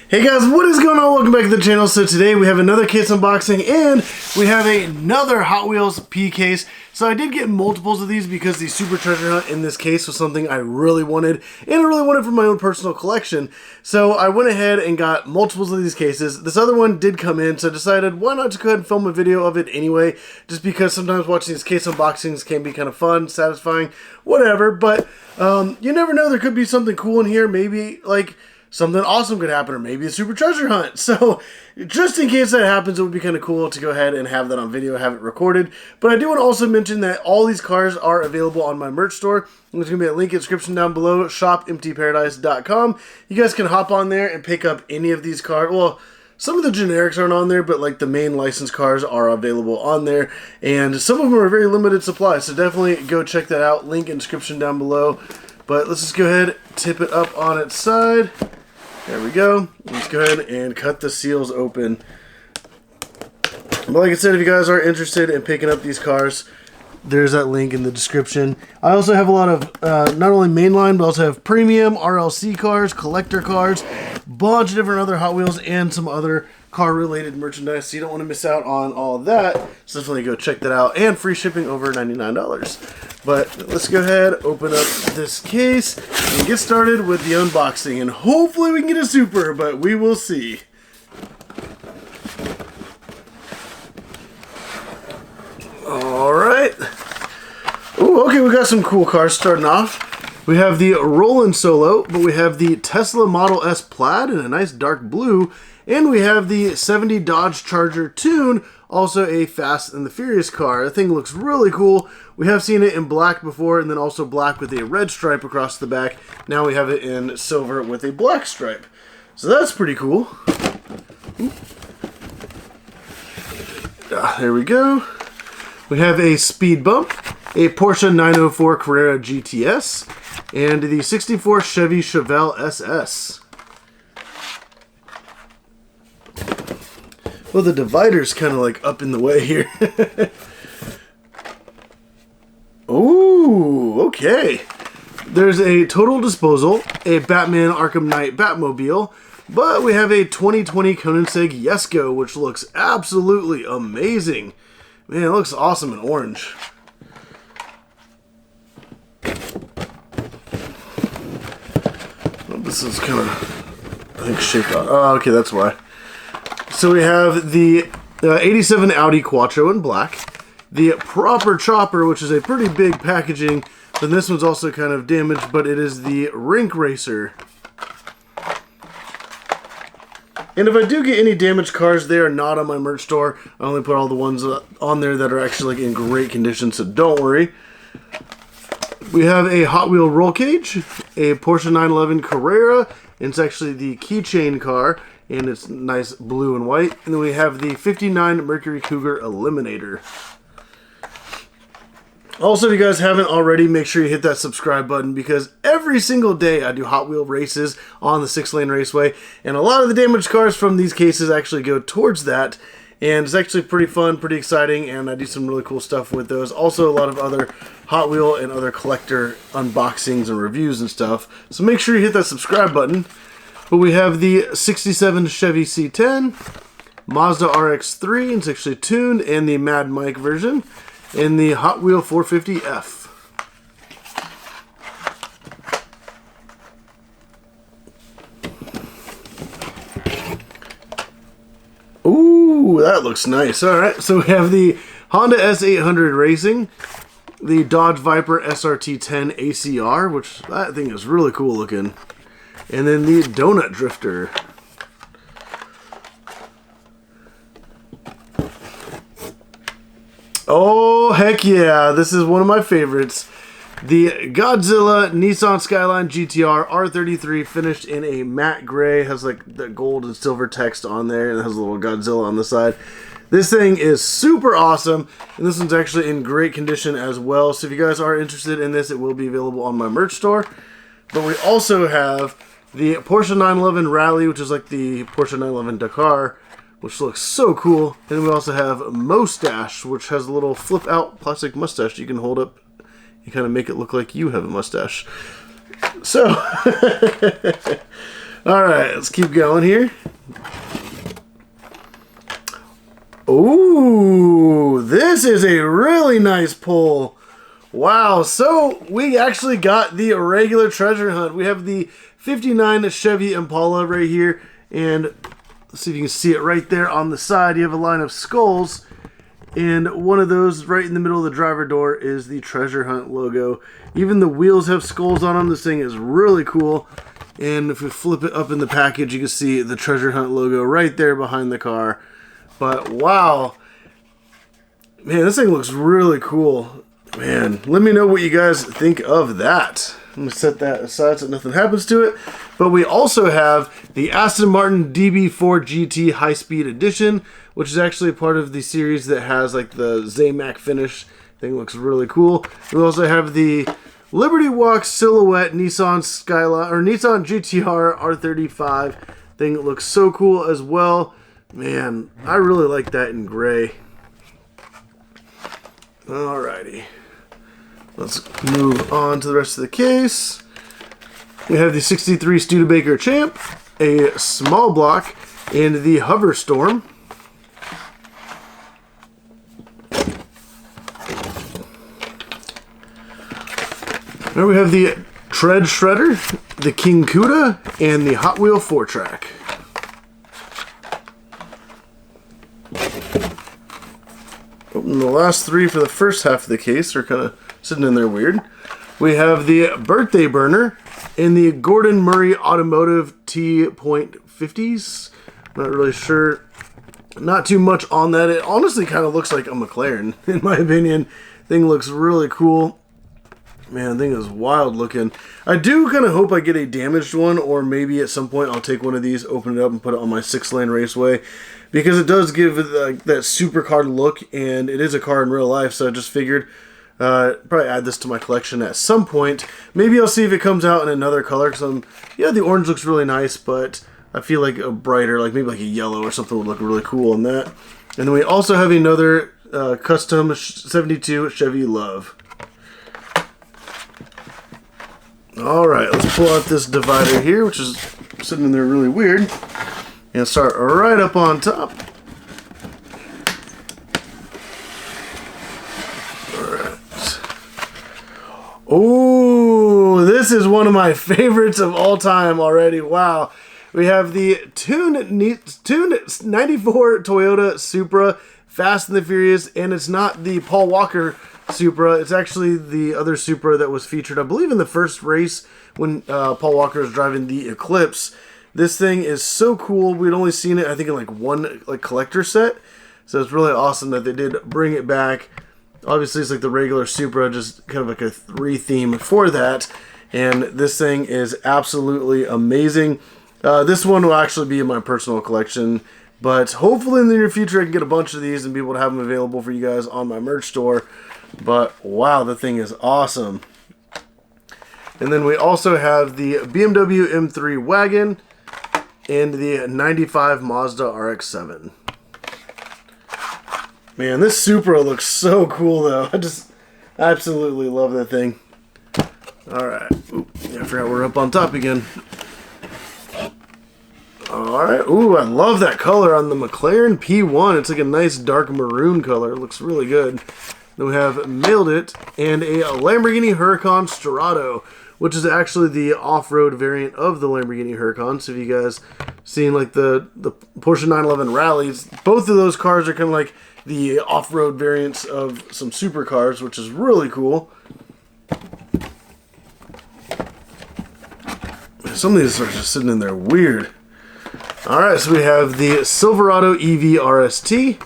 Hey guys, what is going on? Welcome back to the channel. So today we have another case unboxing and we have another Hot Wheels P Case. So I did get multiples of these because the Super Treasure Hunt in this case was something I really wanted, and I really wanted for my own personal collection. So I went ahead and got multiples of these cases. This other one did come in, so I decided why not just go ahead and film a video of it anyway, just because sometimes watching these case unboxings can be kind of fun, satisfying, whatever. But you never know, there could be something cool in here, maybe like something awesome could happen, or maybe a super treasure hunt. So just in case that happens, it would be kind of cool to go ahead and have that on video, have it recorded. But I do want to also mention that all these cars are available on my merch store. There's going to be a link in the description down below, shopemptyparadise.com. You guys can hop on there and pick up any of these cars. Well, some of the generics aren't on there, but like the main licensed cars are available on there. And some of them are very limited supply, so definitely go check that out. Link in the description down below. But let's just go ahead, tip it up on its side. There we go. Let's go ahead and cut the seals open. But like I said, if you guys are interested in picking up these cars, there's that link in the description. I also have a lot of, not only mainline, but also have premium, RLC cars, collector cars, bunch of different other Hot Wheels, and some other car-related merchandise, so you don't want to miss out on all of that. So definitely go check that out, and free shipping over $99. But let's go ahead, open up this case, and get started with the unboxing, and hopefully we can get a super, but we will see. Alright. Ooh, okay, we got some cool cars starting off. We have the Roland Solo, but we have the Tesla Model S Plaid in a nice dark blue, and we have the 70 Dodge Charger Tune, also a Fast and the Furious car. The thing looks really cool. We have seen it in black before, and then also black with a red stripe across the back. Now we have it in silver with a black stripe. So that's pretty cool. There we go. We have a speed bump, a Porsche 904 Carrera GTS, and the 64 Chevy Chevelle SS. Well, the divider's kind of like up in the way here. Ooh, okay. There's a Total Disposal, a Batman Arkham Knight Batmobile, but we have a 2020 Koenigsegg Jesko, which looks absolutely amazing. Man, it looks awesome in orange. Well, this is kind of, I think, shaped on. Oh, okay, that's why. So we have the 87 Audi Quattro in black, the Proper Chopper, which is a pretty big packaging, then this one's also kind of damaged, but it is the Rink Racer. And if I do get any damaged cars, they are not on my merch store. I only put all the ones on there that are actually like in great condition, so don't worry. We have a Hot Wheel roll cage, a Porsche 911 Carrera, and it's actually the keychain car, and it's nice blue and white. And then we have the 59 Mercury Cougar Eliminator. Also, if you guys haven't already, make sure you hit that subscribe button, because every single day I do Hot Wheel races on the 6-lane raceway, and a lot of the damaged cars from these cases actually go towards that, and it's actually pretty fun, pretty exciting, and I do some really cool stuff with those. Also, a lot of other Hot Wheel and other collector unboxings and reviews and stuff, so make sure you hit that subscribe button. But we have the 67 Chevy C10, Mazda RX3, it's actually tuned, and the Mad Mike version, and the Hot Wheel 450F. Ooh, that looks nice. Alright, so we have the Honda S800 Racing, the Dodge Viper SRT10 ACR, which that thing is really cool looking, and then the Donut Drifter. Oh, heck yeah. This is one of my favorites. The Godzilla Nissan Skyline GTR R33, finished in a matte gray. Has like the gold and silver text on there, and it has a little Godzilla on the side. This thing is super awesome, and this one's actually in great condition as well. So if you guys are interested in this, it will be available on my merch store. But we also have the Porsche 911 Rally, which is like the Porsche 911 Dakar, which looks so cool. And we also have Mustache, which has a little flip-out plastic mustache you can hold up and kind of make it look like you have a mustache. So, All right, let's keep going here. Ooh, this is a really nice pull. Wow, so we actually got the regular treasure hunt. We have the 59 Chevy Impala right here, and let's see if you can see it right there on the side. You have a line of skulls, and one of those right in the middle of the driver door is the treasure hunt logo. Even the wheels have skulls on them. This thing is really cool. And if we flip it up in the package, you can see the treasure hunt logo right there behind the car. But wow, man, this thing looks really cool. Man, let me know what you guys think of that. I'm going to set that aside so nothing happens to it. But we also have the Aston Martin DB4 GT High Speed Edition, which is actually part of the series that has like the Zamac finish. Thing looks really cool. We also have the Liberty Walk Silhouette Nissan Skyline or Nissan GTR R35. Thing looks so cool as well. Man, I really like that in gray. Alrighty. Let's move on to the rest of the case. We have the 63 Studebaker Champ, a small block, and the Hover Storm. Now we have the Tread Shredder, the King Cuda, and the Hot Wheel 4-Track. And the last three for the first half of the case are kind of sitting in there weird. We have the Birthday Burner and the Gordon Murray Automotive T.50s. Not really sure. Not too much on that. It honestly kind of looks like a McLaren, in my opinion. Thing looks really cool. Man, the thing is wild looking. I do kind of hope I get a damaged one, or maybe at some point I'll take one of these, open it up, and put it on my 6-lane raceway. Because it does give that supercar look, and it is a car in real life, so I just figured probably add this to my collection at some point. Maybe I'll see if it comes out in another color, because yeah, the orange looks really nice, but I feel like a brighter, like maybe like a yellow or something would look really cool on that. And then we also have another custom 72 Chevy Love. Alright, let's pull out this divider here, which is sitting in there really weird. And start right up on top. Alright. Oh, this is one of my favorites of all time already. Wow. We have the Tune 94 Toyota Supra Fast and the Furious, and it's not the Paul Walker Supra. It's actually the other Supra that was featured, I believe, in the first race when Paul Walker was driving the Eclipse. This thing is so cool. We'd only seen it, I think, in like one collector set. So it's really awesome that they did bring it back. Obviously, it's like the regular Supra, just kind of like a 3 theme for that. And this thing is absolutely amazing. This one will actually be in my personal collection. But hopefully in the near future I can get a bunch of these and be able to have them available for you guys on my merch store. But wow, the thing is awesome. And then we also have the BMW M3 wagon and the 95 Mazda RX-7. Man, this Supra looks so cool though. I just absolutely love that thing. Alright. I forgot we're up on top again. Alright. Ooh, I love that color on the McLaren P1. It's like a nice dark maroon color. It looks really good. Then we have Mailed It and a Lamborghini Huracan Storado, which is actually the off-road variant of the Lamborghini Huracan. So if you guys seen like the Porsche 911 rallies, both of those cars are kind of like the off-road variants of some supercars, which is really cool. Some of these are just sitting in there weird. Alright, so we have the Silverado EV RST,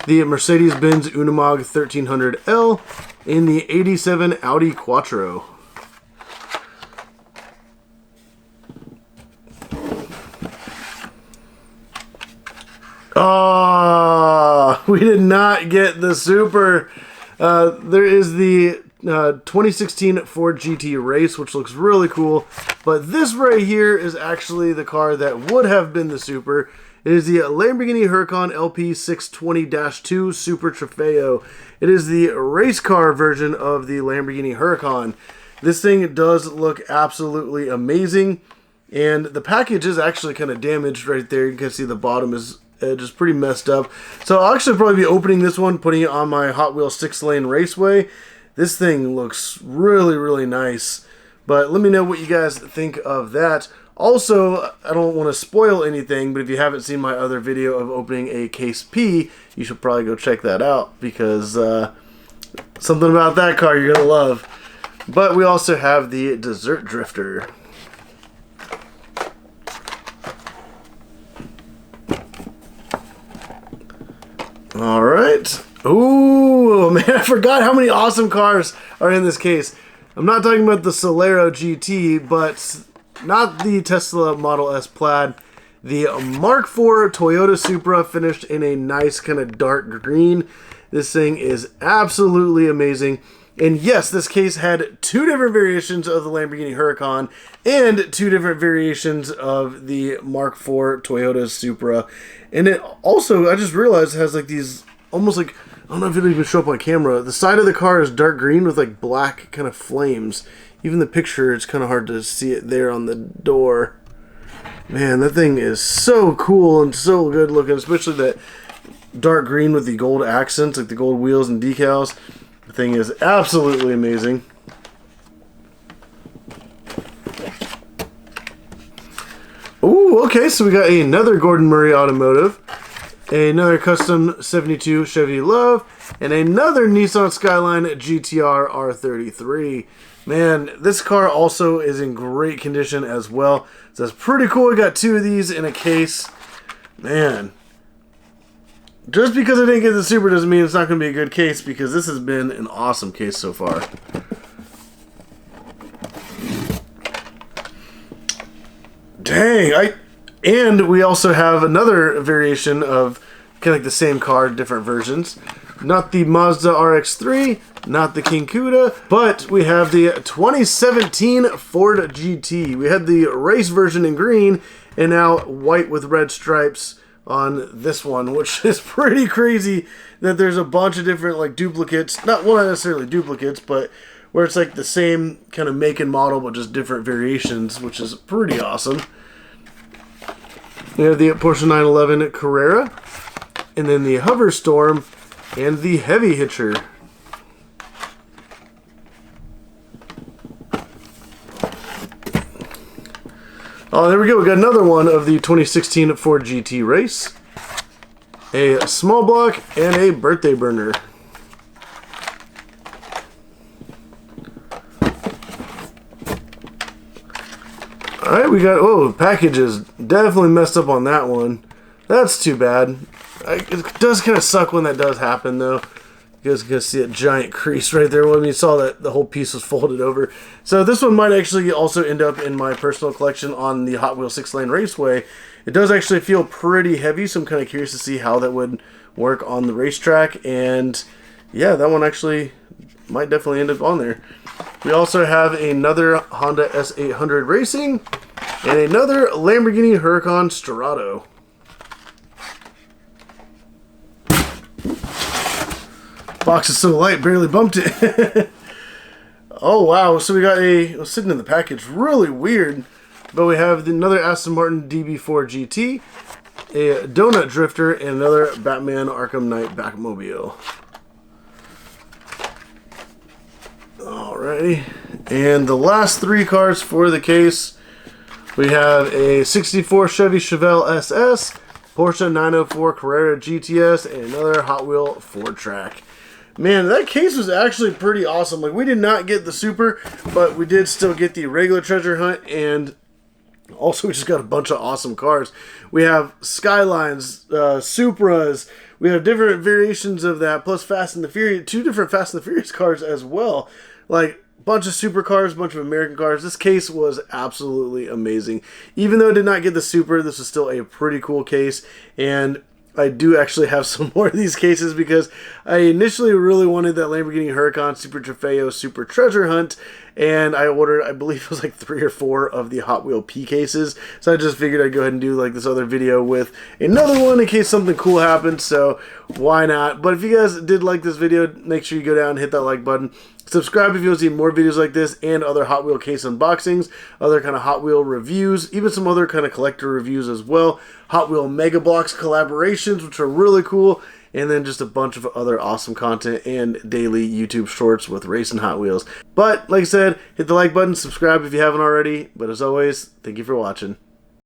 the Mercedes-Benz Unimog 1300L, and the 87 Audi Quattro. Oh, we did not get the Super. There is the 2016 Ford GT Race, which looks really cool. But this right here is actually the car that would have been the Super. It is the Lamborghini Huracan LP 620-2 Super Trofeo. It is the race car version of the Lamborghini Huracan. This thing does look absolutely amazing. And the package is actually kind of damaged right there. You can see the bottom is just pretty messed up. So I'll actually probably be opening this one, putting it on my Hot Wheels 6-lane Raceway. This thing looks really, really nice. But let me know what you guys think of that. Also, I don't want to spoil anything, but if you haven't seen my other video of opening a Case P, you should probably go check that out, because something about that car you're going to love. But we also have the Desert Drifter. Alright. Ooh, man, I forgot how many awesome cars are in this case. I'm not talking about the Solero GT, but not the Tesla Model S Plaid. The Mark IV Toyota Supra, finished in a nice kind of dark green. This thing is absolutely amazing. And yes, this case had two different variations of the Lamborghini Huracan and two different variations of the Mark IV Toyota Supra. And it also, I just realized, has like these almost like, I don't know if it'll even show up on camera. The side of the car is dark green with like black kind of flames. Even the picture, it's kind of hard to see it there on the door. Man, that thing is so cool and so good looking, especially that dark green with the gold accents, like the gold wheels and decals. The thing is absolutely amazing. Ooh, okay, so we got another Gordon Murray Automotive, another custom 72 Chevy Love, and another Nissan Skyline GTR R33. Man, this car also is in great condition as well. So that's pretty cool. We got two of these in a case. Man, just because I didn't get the Super doesn't mean it's not going to be a good case, because this has been an awesome case so far. Dang, and we also have another variation of kind of like the same car, different versions. Not the Mazda RX3, not the King Cuda, but we have the 2017 Ford GT. We had the race version in green, and now white with red stripes on this one, which is pretty crazy that there's a bunch of different like duplicates. Not necessarily duplicates, but where it's like the same kind of make and model, but just different variations, which is pretty awesome. We have the Porsche 911 Carrera, and then the Hover Storm, and the Heavy Hitcher. Oh, there we go. We got another one of the 2016 Ford GT race. A small block and a birthday burner. Alright, we got, oh, packages definitely messed up on that one. That's too bad. It does kind of suck when that does happen, though. You guys can see a giant crease right there when you saw that the whole piece was folded over. So this one might actually also end up in my personal collection on the Hot Wheels 6-lane Raceway. It does actually feel pretty heavy, so I'm kind of curious to see how that would work on the racetrack. And yeah, that one actually might definitely end up on there. We also have another Honda S800 Racing and another Lamborghini Huracan Storado. Box is so light, barely bumped it. Oh wow, so we got a, sitting in the package, really weird, but we have another Aston Martin DB4 GT, a Donut Drifter, and another Batman Arkham Knight Batmobile. Alrighty, and the last three cars for the case, we have a 64 Chevy Chevelle SS, Porsche 904 Carrera GTS, and another Hot Wheel 4-track. Man, that case was actually pretty awesome. Like, we did not get the Super, but we did still get the regular treasure hunt, and also we just got a bunch of awesome cars. We have Skylines, Supras, we have different variations of that, plus Fast and the Furious, two different Fast and the Furious cars as well. Like, bunch of supercars, bunch of American cars. This case was absolutely amazing. Even though I did not get the Super, this was still a pretty cool case, and I do actually have some more of these cases because I initially really wanted that Lamborghini Huracan Super Trofeo Super Treasure Hunt, and I ordered, I believe it was like 3 or 4 of the Hot Wheel P cases, so I just figured I'd go ahead and do like this other video with another one in case something cool happens, so why not? But if you guys did like this video, make sure you go down and hit that like button, Subscribe if you want to see more videos like this and other Hot Wheel case unboxings, other kind of Hot Wheel reviews, even some other kind of collector reviews as well. Hot Wheel Mega Bloks collaborations, which are really cool. And then just a bunch of other awesome content and daily YouTube shorts with racing Hot Wheels. But, like I said, hit the like button, subscribe if you haven't already. But as always, thank you for watching.